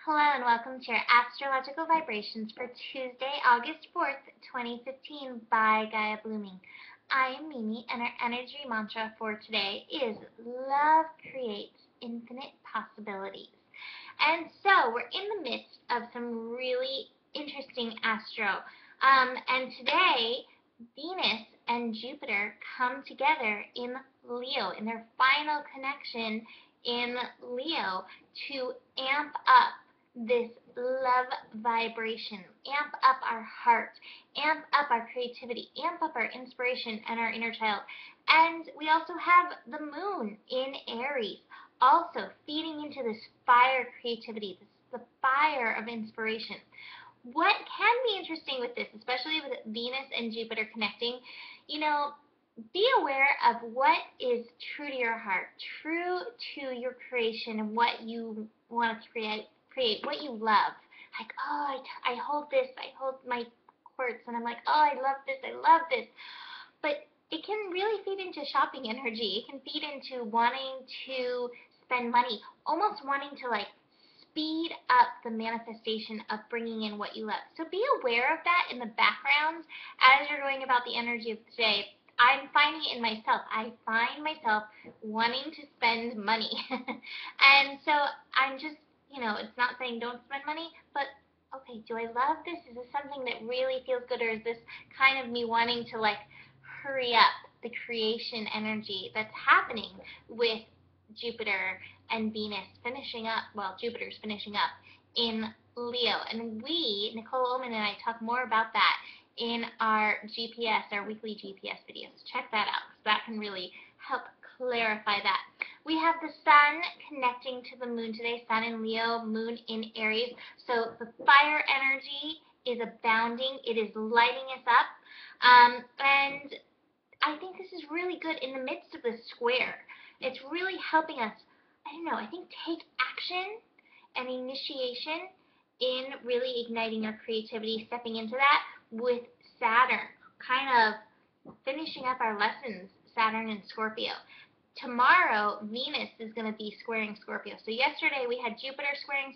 Hello and welcome to your astrological vibrations for Tuesday, August 4th, 2015 by Gaia Blooming. I am Mimi and our energy mantra for today is love creates infinite possibilities. And so we're in the midst of some really interesting astro. And today Venus and Jupiter come together in Leo in their final connection in Leo to amp up this love vibration, amp up our heart, amp up our creativity, amp up our inspiration and our inner child. And we also have the moon in Aries, also feeding into this fire creativity, the fire of inspiration. What can be interesting with this, especially with Venus and Jupiter connecting, be aware of what is true to your heart, true to your creation and what you want to create what you love. Like, oh, I hold this, I hold my quartz, and I'm like, oh, I love this. But it can really feed into shopping energy. It can feed into wanting to spend money, almost wanting to speed up the manifestation of bringing in what you love. So be aware of that in the background as you're going about the energy of the day. I'm finding it in myself. I find myself wanting to spend money. And so I'm just, it's not saying don't spend money, but okay, do I love this? Is this something that really feels good, or is this kind of me wanting to hurry up the creation energy that's happening with Jupiter and Venus finishing up, Jupiter's finishing up in Leo. And Nicole Ullman and I talk more about that in our weekly GPS videos. Check that out, because that can really help clarify that. We have the sun connecting to the moon today, sun in Leo, moon in Aries. So the fire energy is abounding. It is lighting us up. And I think this is really good in the midst of this square. It's really helping us, I think take action and initiation in really igniting our creativity, stepping into that with Saturn, kind of finishing up our lessons, Saturn and Scorpio. Tomorrow, Venus is going to be squaring Scorpio. So yesterday we had Jupiter squaring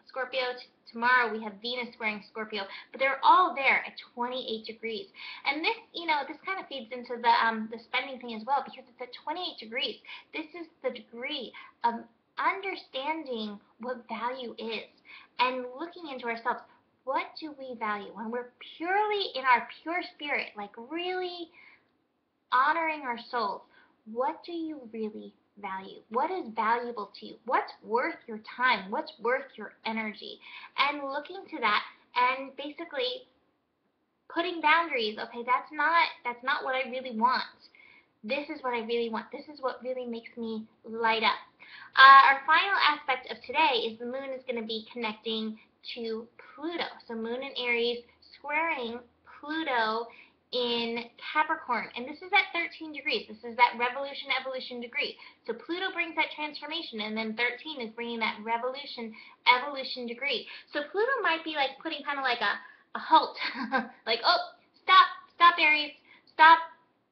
Scorpio. Tomorrow we have Venus squaring Scorpio. But they're all there at 28 degrees. And this, this kind of feeds into the spending thing as well, because it's at 28 degrees. This is the degree of understanding what value is and looking into ourselves. What do we value? When we're purely in our pure spirit, really honoring our souls, what do you really value? What is valuable to you? What's worth your time? What's worth your energy? And looking to that and basically putting boundaries. Okay, that's not what I really want. This is what I really want. This is what really makes me light up. Our final aspect of today is the moon is going to be connecting to Pluto. So moon in Aries squaring Pluto in Capricorn, and this is at 13 degrees. This is that revolution, evolution degree. So Pluto brings that transformation, and then 13 is bringing that revolution, evolution degree. So Pluto might be putting kind of a halt, oh, stop Aries, stop,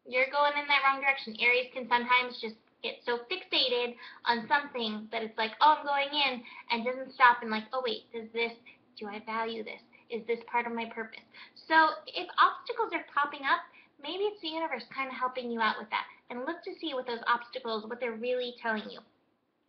you're going in that wrong direction. Aries can sometimes just get so fixated on something that it's oh, I'm going in, and doesn't stop and oh wait, do I value this? Is this part of my purpose? So if obstacles are popping up, maybe it's the universe kind of helping you out with that. And look to see what those obstacles, what they're really telling you.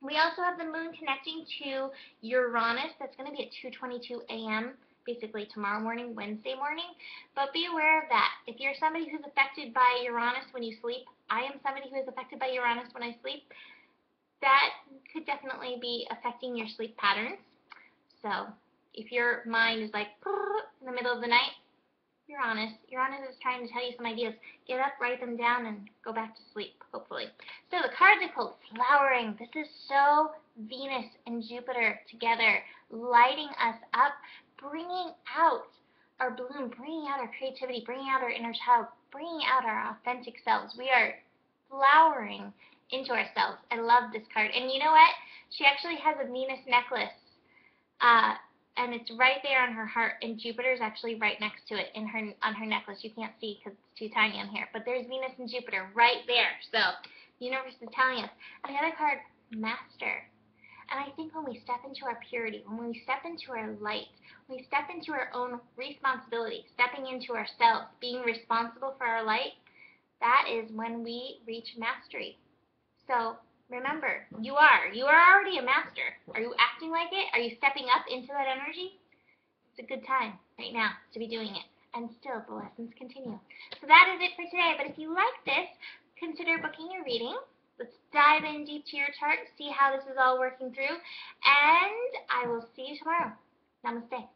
We also have the moon connecting to Uranus. That's going to be at 2:22 a.m. basically tomorrow morning, Wednesday morning. But be aware of that. If you're somebody who's affected by Uranus when you sleep, I am somebody who is affected by Uranus when I sleep, that could definitely be affecting your sleep patterns. So if your mind is in the middle of the night, Uranus is trying to tell you some ideas. Get up, write them down, and go back to sleep, hopefully. So the cards are called Flowering. This is so Venus and Jupiter together, lighting us up, bringing out our bloom, bringing out our creativity, bringing out our inner child, bringing out our authentic selves. We are flowering into ourselves. I love this card. And you know what? She actually has a Venus necklace. And it's right there on her heart, and Jupiter's actually right next to it on her necklace. You can't see because it's too tiny on here, but there's Venus and Jupiter right there. So the universe is telling us. Another card, Master. And I think when we step into our purity, when we step into our light, when we step into our own responsibility, stepping into ourselves, being responsible for our light, that is when we reach mastery. So remember, you are already a master. Are you acting like it? Are you stepping up into that energy? It's a good time right now to be doing it. And still, the lessons continue. So that is it for today. But if you like this, consider booking your reading. Let's dive in deep to your chart, see how this is all working through. And I will see you tomorrow. Namaste.